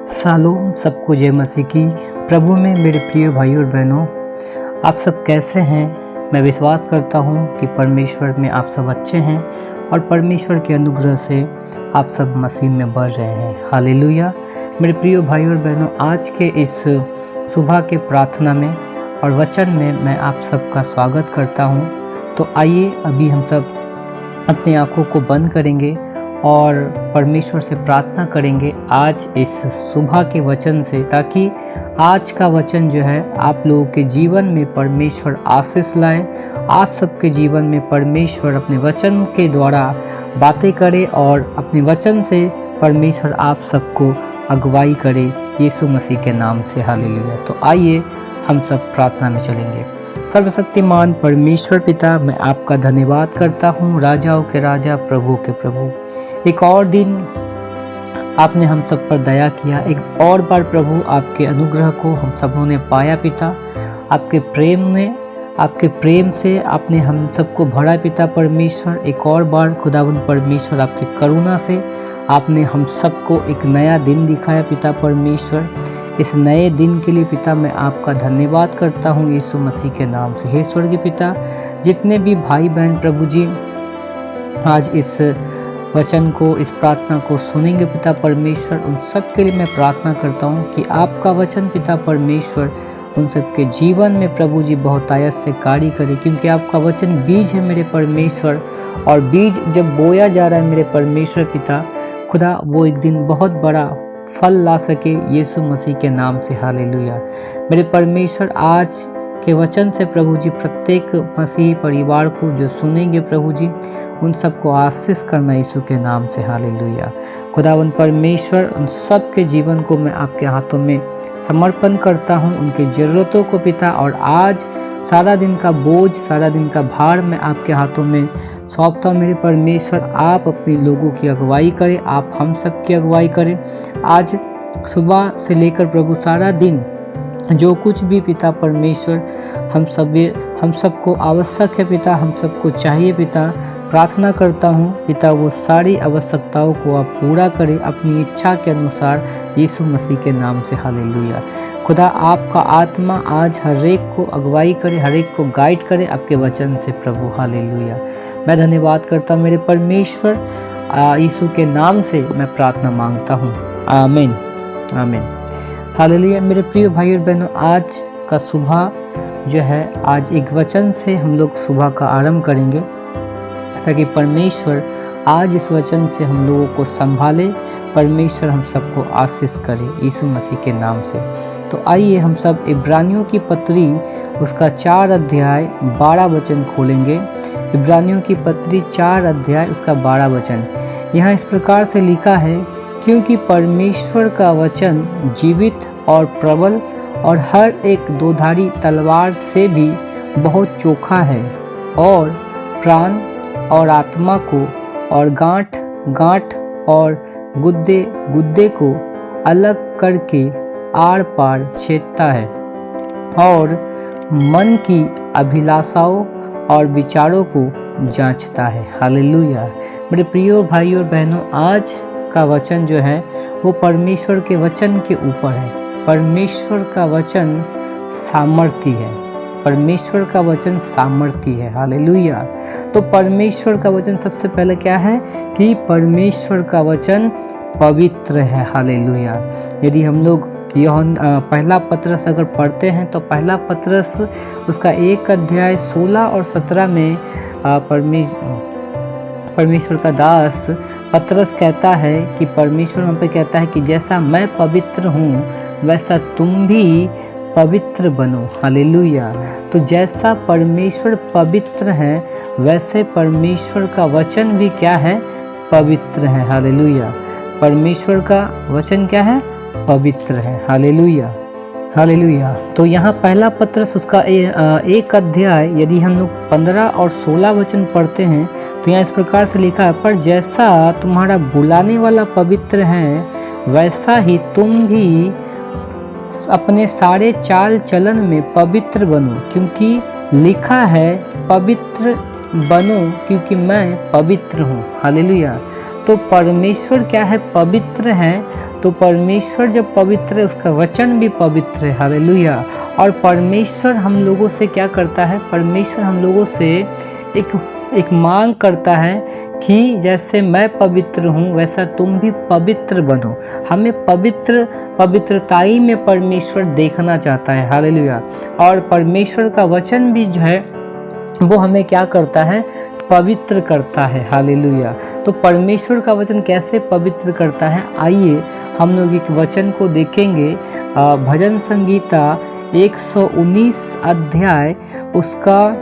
Shalom, सबको जय मसीह की। प्रभु में मेरे प्रिय भाई और बहनों, आप सब कैसे हैं? मैं विश्वास करता हूं कि परमेश्वर में आप सब अच्छे हैं और परमेश्वर के अनुग्रह से आप सब मसीह में बढ़ रहे हैं। हालेलुया। मेरे प्रिय भाई और बहनों, आज के इस सुबह के प्रार्थना में और वचन में मैं आप सबका स्वागत करता हूं। तो आइए अभी हम सब अपनी आँखों को बंद करेंगे और परमेश्वर से प्रार्थना करेंगे आज इस सुबह के वचन से, ताकि आज का वचन जो है आप लोगों के जीवन में परमेश्वर आशीष लाए। आप सबके जीवन में परमेश्वर अपने वचन के द्वारा बातें करे और अपने वचन से परमेश्वर आप सबको अगुवाई करे, यीशु मसीह के नाम से। हालेलुया। तो आइए हम सब प्रार्थना में चलेंगे। सर्वशक्तिमान परमेश्वर पिता, मैं आपका धन्यवाद करता हूँ, राजाओं के राजा, प्रभु के प्रभु। एक और दिन आपने हम सब पर दया किया, एक और बार प्रभु आपके अनुग्रह को हम सबों ने पाया पिता। आपके प्रेम से आपने हम सबको भरा पिता परमेश्वर। एक और बार खुदावन परमेश्वर आपकी करुणा से आपने हम सबको एक नया दिन दिखाया पिता परमेश्वर। इस नए दिन के लिए पिता मैं आपका धन्यवाद करता हूँ यीशु मसीह के नाम से। हे स्वर्गीय पिता, जितने भी भाई बहन प्रभु जी आज इस वचन को, इस प्रार्थना को सुनेंगे पिता परमेश्वर, उन सब के लिए मैं प्रार्थना करता हूँ कि आपका वचन पिता परमेश्वर उन सबके जीवन में प्रभु जी बहुत आयत से कार्य करे, क्योंकि आपका वचन बीज है मेरे परमेश्वर, और बीज जब बोया जा रहा है मेरे परमेश्वर पिता खुदा, वो एक दिन बहुत बड़ा फल ला सके यीशु मसीह के नाम से। हालेलुया। मेरे परमेश्वर, आज के वचन से प्रभु जी प्रत्येक मसीही परिवार को जो सुनेंगे प्रभु जी, उन सबको आशीष करना यीशु के नाम से। हालेलुया। खुदावन परमेश्वर, उन सब के जीवन को मैं आपके हाथों में समर्पण करता हूँ, उनकी ज़रूरतों को पिता, और आज सारा दिन का बोझ, सारा दिन का भार मैं आपके हाथों में सौंपता हूँ। मेरे परमेश्वर, आप अपने लोगों की अगुवाई करें, आप हम सब की अगुवाई करें। आज सुबह से लेकर प्रभु सारा दिन जो कुछ भी पिता परमेश्वर हम सबको आवश्यक है पिता, हम सबको चाहिए पिता, प्रार्थना करता हूँ पिता वो सारी आवश्यकताओं को आप पूरा करें अपनी इच्छा के अनुसार यीशु मसीह के नाम से। हालेलुया। खुदा, आपका आत्मा आज हर एक को अगुवाई करे, हर एक को गाइड करे आपके वचन से प्रभु। हालेलुया। मैं धन्यवाद करता हूँ मेरे परमेश्वर, यीशु के नाम से मैं प्रार्थना मांगता हूँ। आमीन, आमीन। हालेलुया। मेरे प्रिय भाई और बहनों, आज का सुबह जो है, आज एक वचन से हम लोग सुबह का आरंभ करेंगे, ताकि परमेश्वर आज इस वचन से हम लोगों को संभाले, परमेश्वर हम सबको आशीष करे यीशु मसीह के नाम से। तो आइए हम सब इब्रानियों की पत्री उसका 4 अध्याय 12 वचन खोलेंगे। इब्रानियों की पत्री 4 अध्याय उसका 12 वचन। यहाँ इस प्रकार से लिखा है, क्योंकि परमेश्वर का वचन जीवित और प्रबल और हर एक दोधारी तलवार से भी बहुत चोखा है, और प्राण और आत्मा को और गांठ गांठ और गुद्दे गुद्दे को अलग करके आर पार छेदता है, और मन की अभिलाषाओं और विचारों को जांचता है। हालेलुया। मेरे प्रिय भाई और बहनों, आज का वचन जो है वो परमेश्वर के वचन के ऊपर है। परमेश्वर का वचन सामर्थ्य है, परमेश्वर का वचन सामर्थ्य है। हालेलुया। तो परमेश्वर का वचन सबसे पहले क्या है कि परमेश्वर का वचन पवित्र है। हालेलुया। यदि हम लोग पहला पत्रस अगर पढ़ते हैं, तो पहला पत्रस उसका 1 अध्याय 16 और 17 में परमेश्वर का दास पत्रस कहता है कि परमेश्वर वहाँ पे कहता है कि जैसा मैं पवित्र हूँ वैसा तुम भी पवित्र बनो। हालेलुया। तो जैसा परमेश्वर पवित्र है, वैसे परमेश्वर का वचन भी क्या है? पवित्र है। हालेलुया। परमेश्वर का वचन क्या है? पवित्र है। Hallelujah, hallelujah. तो यहाँ पहला पत्रस उसका 1 अध्याय यदि हम लोग 15 और 16 वचन पढ़ते हैं, तो यहाँ इस प्रकार से लिखा है, पर जैसा तुम्हारा बुलाने वाला पवित्र है, वैसा ही तुम भी अपने सारे चाल चलन में पवित्र बनो, क्योंकि लिखा है पवित्र बनो क्योंकि मैं पवित्र हूँ। हालेलुया। तो परमेश्वर क्या है, पवित्र है। तो परमेश्वर जब पवित्र है, उसका वचन भी पवित्र है। हालेलुया। और परमेश्वर हम लोगों से क्या करता है, परमेश्वर हम लोगों से एक मांग करता है कि जैसे मैं पवित्र हूँ वैसा तुम भी पवित्र बनो। हमें पवित्रताई में परमेश्वर देखना चाहता है। हालेलुया। और परमेश्वर का वचन भी जो है वो हमें क्या करता है, पवित्र करता है। हालेलुया। तो परमेश्वर का वचन कैसे पवित्र करता है, आइए हम लोग एक वचन को देखेंगे। भजन संगीता 119 अध्याय उसका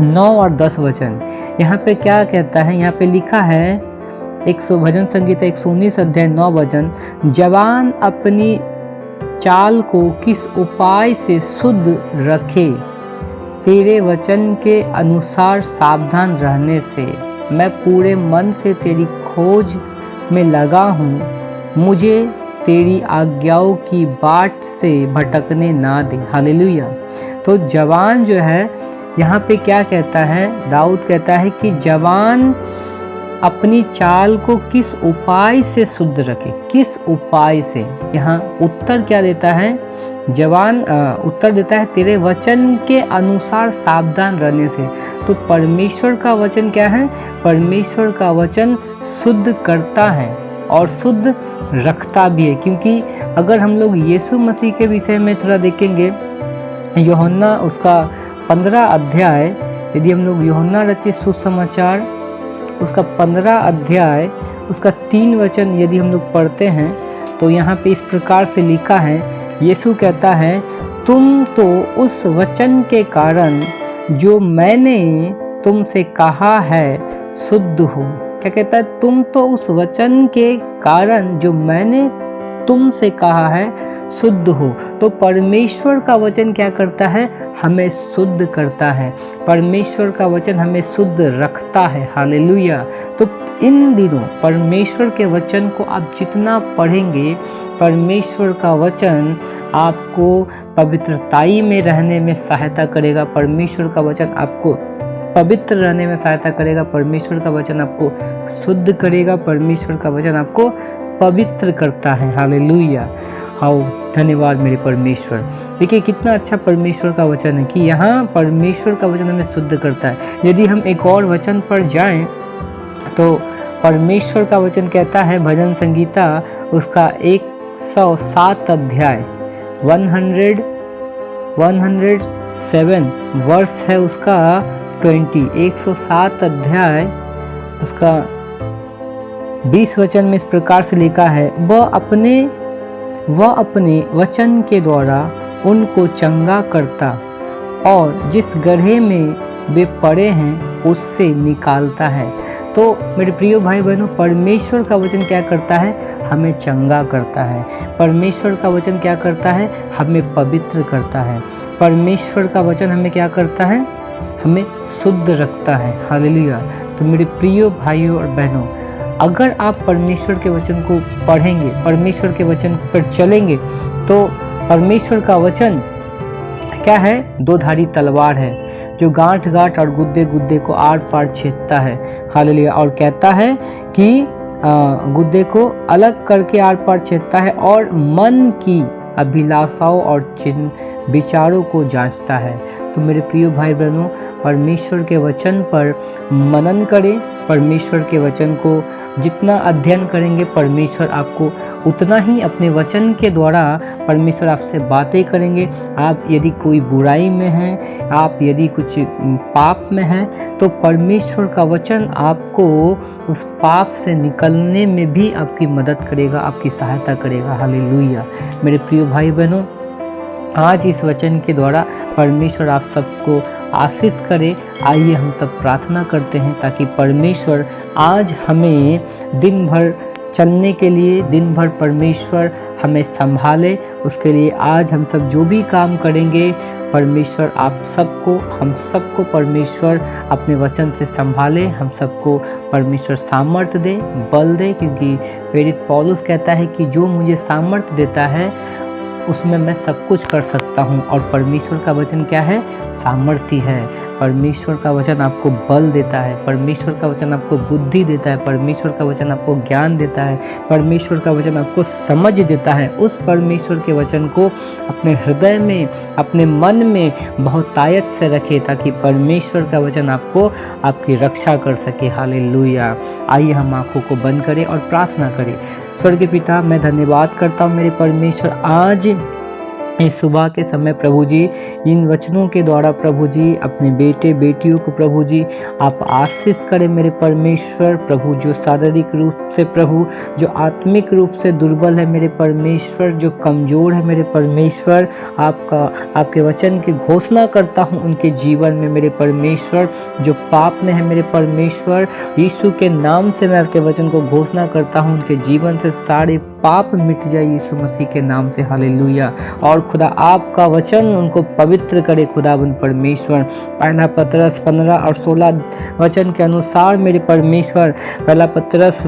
9 और 10 वचन। यहाँ पे क्या कहता है, यहाँ पे लिखा है भजन संगीता 119 अध्याय 9 वचन, जवान अपनी चाल को किस उपाय से शुद्ध रखे, तेरे वचन के अनुसार सावधान रहने से। मैं पूरे मन से तेरी खोज में लगा हूँ, मुझे तेरी आज्ञाओं की बाट से भटकने ना दे। हालेलुया। तो जवान जो है यहाँ पे क्या कहता है, दाऊद कहता है कि जवान अपनी चाल को किस उपाय से शुद्ध रखे। किस उपाय से, यहाँ उत्तर क्या देता है, जवान उत्तर देता है तेरे वचन के अनुसार सावधान रहने से। तो परमेश्वर का वचन क्या है, परमेश्वर का वचन शुद्ध करता है और शुद्ध रखता भी है। क्योंकि अगर हम लोग यीशु मसीह के विषय में थोड़ा देखेंगे, यूहन्ना उसका 15 अध्याय, यदि हम लोग यूहन्ना रचित सुसमाचार उसका 15 अध्याय उसका 3 वचन यदि हम लोग पढ़ते हैं तो यहाँ पे इस प्रकार से लिखा है, यीशु कहता है, तुम तो उस वचन के कारण जो मैंने तुमसे कहा है शुद्ध हो। क्या कहता है, तुम तो उस वचन के कारण जो मैंने तुमसे कहा है शुद्ध हो। तो परमेश्वर का वचन क्या करता है, हमें शुद्ध करता है। परमेश्वर का वचन हमें शुद्ध रखता है। हालेलुया। तो इन दिनों परमेश्वर के वचन को आप जितना पढ़ेंगे, परमेश्वर का वचन आपको पवित्रताई में रहने में सहायता करेगा। परमेश्वर का वचन आपको पवित्र रहने में सहायता करेगा। परमेश्वर का वचन आपको शुद्ध करेगा। परमेश्वर का वचन आपको पवित्र करता है। हालेलुया। हाउ धन्यवाद मेरे परमेश्वर। देखिए कितना अच्छा परमेश्वर का वचन है कि यहाँ परमेश्वर का वचन हमें शुद्ध करता है। यदि हम एक और वचन पर जाएं तो परमेश्वर का वचन कहता है, भजन संगीता उसका 107 अध्याय 107 वर्ष है उसका 20, 107 अध्याय उसका 20 वचन में इस प्रकार से लिखा है, वह अपने वचन के द्वारा उनको चंगा करता और जिस गड्ढे में वे पड़े हैं उससे निकालता है। तो मेरे प्रिय भाई बहनों, परमेश्वर का वचन क्या करता है, हमें चंगा करता है। परमेश्वर का वचन क्या करता है, हमें पवित्र करता है। परमेश्वर का वचन हमें क्या करता है, हमें शुद्ध रखता है। हालेलुया। तो मेरे प्रिय भाइयों और बहनों, अगर आप परमेश्वर के वचन को पढ़ेंगे, परमेश्वर के वचन पर चलेंगे, तो परमेश्वर का वचन क्या है, दो धारी तलवार है जो गांठ गांठ और गुद्दे गुद्दे को आर पार छेदता है। हालेलुया। और कहता है कि गुद्दे को अलग करके आर पार छेदता है और मन की अभिलाषाओं और चिन्ह विचारों को जांचता है। तो मेरे प्रिय भाई बहनों, परमेश्वर के वचन पर मनन करें। परमेश्वर के वचन को जितना अध्ययन करेंगे, परमेश्वर आपको उतना ही अपने वचन के द्वारा परमेश्वर आपसे बातें करेंगे। आप यदि कोई बुराई में हैं, आप यदि कुछ पाप में हैं, तो परमेश्वर का वचन आपको उस पाप से निकलने में भी आपकी मदद करेगा, आपकी सहायता करेगा। हालेलुया। मेरे प्रिय भाई बहनों, आज इस वचन के द्वारा परमेश्वर आप सबको आशीष करे। आइए हम सब प्रार्थना करते हैं ताकि परमेश्वर आज हमें दिन भर चलने के लिए, दिन भर परमेश्वर हमें संभाले। उसके लिए आज हम सब जो भी काम करेंगे, परमेश्वर आप सबको, हम सबको परमेश्वर अपने वचन से संभाले। हम सबको परमेश्वर सामर्थ्य दे, बल दे, क्योंकि प्रेरित पौलुस कहता है कि जो मुझे सामर्थ्य देता है उसमें मैं सब कुछ कर सकता हूँ। और परमेश्वर का वचन क्या है? सामर्थ्य है। परमेश्वर का वचन आपको बल देता है, परमेश्वर का वचन आपको बुद्धि देता है, परमेश्वर का वचन आपको ज्ञान देता है, परमेश्वर का वचन आपको समझ देता है। उस परमेश्वर के वचन को अपने हृदय में, अपने मन में बहुत तायत से रखें, ताकि परमेश्वर का वचन आपको आपकी रक्षा कर सके। हालेलुया। आइए हम आंखों को बंद करें और प्रार्थना करें। स्वर्गीय पिता, मैं धन्यवाद करता हूँ मेरे परमेश्वर, आज इस सुबह के समय प्रभु जी इन वचनों के द्वारा प्रभु जी अपने बेटे बेटियों को प्रभु जी आप आशीष करें मेरे परमेश्वर। प्रभु जो शारीरिक रूप से, प्रभु जो आत्मिक रूप से दुर्बल है मेरे परमेश्वर, जो कमज़ोर है मेरे परमेश्वर, आपके वचन की घोषणा करता हूँ उनके जीवन में मेरे परमेश्वर। जो पाप में है मेरे परमेश्वर, यीशु के नाम से मैं आपके वचन को घोषणा करता हूँ उनके जीवन से सारे पाप मिट जाए यीशु मसीह के नाम से। हालेलुया। और खुदा आपका वचन उनको पवित्र करे खुदाबंद परमेश्वर। पहला पतरस 15 और 16 वचन के अनुसार मेरे परमेश्वर, पहला पतरस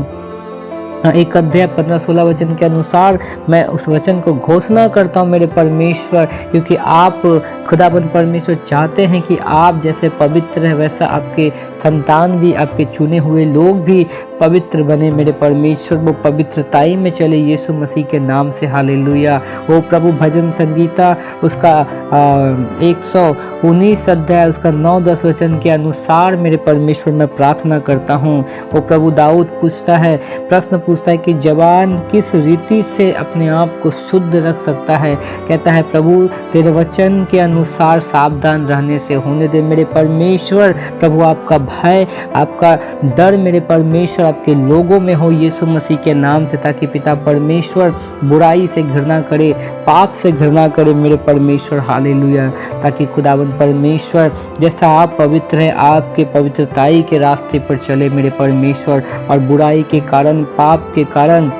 1 अध्याय 15-16 वचन के अनुसार मैं उस वचन को घोषणा करता हूँ मेरे परमेश्वर, क्योंकि आप खुदाबंद परमेश्वर चाहते हैं कि आप जैसे पवित्र है वैसा आपके संतान भी, आपके चुने हुए लोग भी पवित्र बने मेरे परमेश्वर। वो पवित्रताई में चले यीशु मसीह के नाम से। हालेलुया। वो प्रभु भजन संगीता उसका 119 अध्याय उसका 9-10 वचन के अनुसार मेरे परमेश्वर मैं प्रार्थना करता हूँ। वो प्रभु दाऊद पूछता है, प्रश्न पूछता है कि जवान किस रीति से अपने आप को शुद्ध रख सकता है? कहता है प्रभु तेरे वचन के अनुसार सावधान रहने से होने दे मेरे परमेश्वर। प्रभु आपका भय, आपका डर मेरे परमेश्वर आपके लोगों में हो यीशु मसीह के नाम से, ताकि पिता परमेश्वर बुराई से घृणा करे, पाप से घृणा करे मेरे परमेश्वर। हालेलुया। ताकि खुदावंद परमेश्वर जैसा आप पवित्र है, आपके पवित्रताई के रास्ते पर चले मेरे परमेश्वर, और बुराई के कारण, पाप के कारण,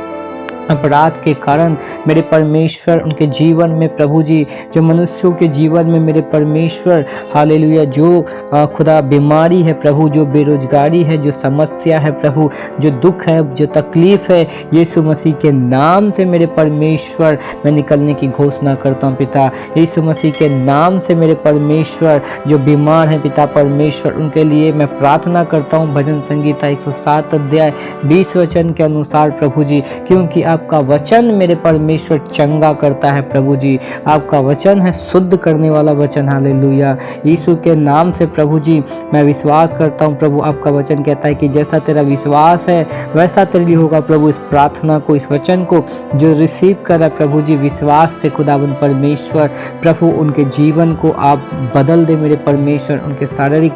अपराध के कारण मेरे परमेश्वर उनके जीवन में प्रभु जी, जो मनुष्यों के जीवन में मेरे परमेश्वर हालेलुया, जो खुदा बीमारी है प्रभु, जो बेरोजगारी है, जो समस्या है प्रभु, जो दुख है, जो तकलीफ है, यीशु मसीह के नाम से मेरे परमेश्वर मैं निकलने की घोषणा करता हूँ पिता। यीशु मसीह के नाम से मेरे परमेश्वर जो बीमार है पिता परमेश्वर, उनके लिए मैं प्रार्थना करता हूँ। भजन संगीता 107 अध्याय 20 वचन के अनुसार प्रभु जी, क्योंकि आपका वचन मेरे परमेश्वर चंगा करता है प्रभु जी, आपका वचन है शुद्ध करने वाला वचन। हालेलुया। यीशु के नाम से प्रभु जी मैं विश्वास करता हूँ प्रभु, आपका वचन कहता है कि जैसा तेरा विश्वास है वैसा तेरे लिए होगा प्रभु। इस प्रार्थना को, इस वचन को जो रिसीव कर रहा है प्रभु जी विश्वास से खुदाबंद परमेश्वर, प्रभु उनके जीवन को आप बदल दे मेरे परमेश्वर, उनके शारीरिक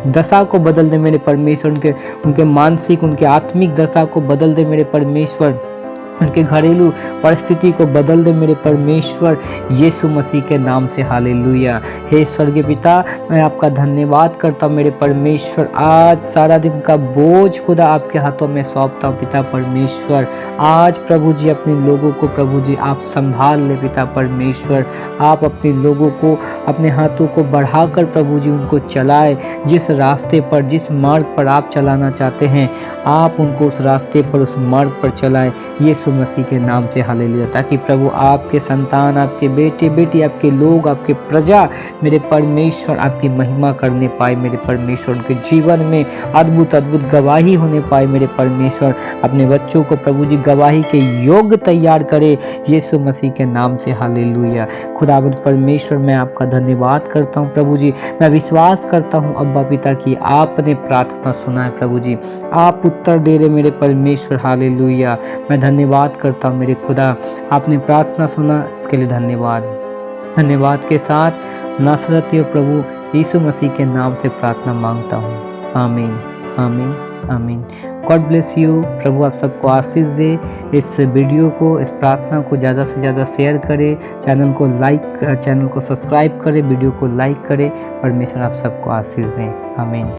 दशा को बदल दे मेरे परमेश्वर, उनके मानसिक, उनके आत्मिक दशा को बदल दे मेरे परमेश्वर, उनके घरेलू परिस्थिति को बदल दे मेरे परमेश्वर, यीशु मसीह के नाम से। हालेलुया। हे स्वर्गीय पिता, मैं आपका धन्यवाद करता हूँ मेरे परमेश्वर। आज सारा दिन का बोझ खुदा आपके हाथों में सौंपता हूँ पिता परमेश्वर। आज प्रभु जी अपने लोगों को प्रभु जी आप संभाल ले पिता परमेश्वर। आप अपने लोगों को अपने हाथों को बढ़ाकर प्रभु जी उनको चलाए, जिस रास्ते पर, जिस मार्ग पर आप चलाना चाहते हैं, आप उनको उस रास्ते पर, उस मार्ग पर चलाए यीशु मसीह के नाम से। हालेलुया। ताकि प्रभु आपके संतान, आपके बेटे बेटी, आपके लोग, आपके प्रजा मेरे परमेश्वर आपकी महिमा करने पाए मेरे परमेश्वर, उनके जीवन में अद्भुत अद्भुत गवाही होने पाए मेरे परमेश्वर। अपने बच्चों को प्रभु जी गवाही के योग्य तैयार करे यीशु मसीह के नाम से। हालेलुया। खुदावंद परमेश्वर मैं आपका धन्यवाद करता हूँ प्रभु जी। मैं विश्वास करता हूँ अब्बा पिता की आपने प्रार्थना सुना है प्रभु जी, आप उत्तर दे रहे मेरे परमेश्वर। हालेलुया। मैं धन्यवाद करता हूँ मेरे खुदा, आपने प्रार्थना सुना, इसके लिए धन्यवाद। धन्यवाद के साथ नासरती प्रभु यीशु मसीह के नाम से प्रार्थना मांगता हूँ। आमीन, आमीन, आमीन। God bless you. प्रभु आप सबको आशीष दे। इस वीडियो को, इस प्रार्थना को ज़्यादा से ज़्यादा शेयर करें, चैनल को सब्सक्राइब करें, वीडियो को लाइक करें। परमेश्वर आप सबको आशीष दें। आमीन।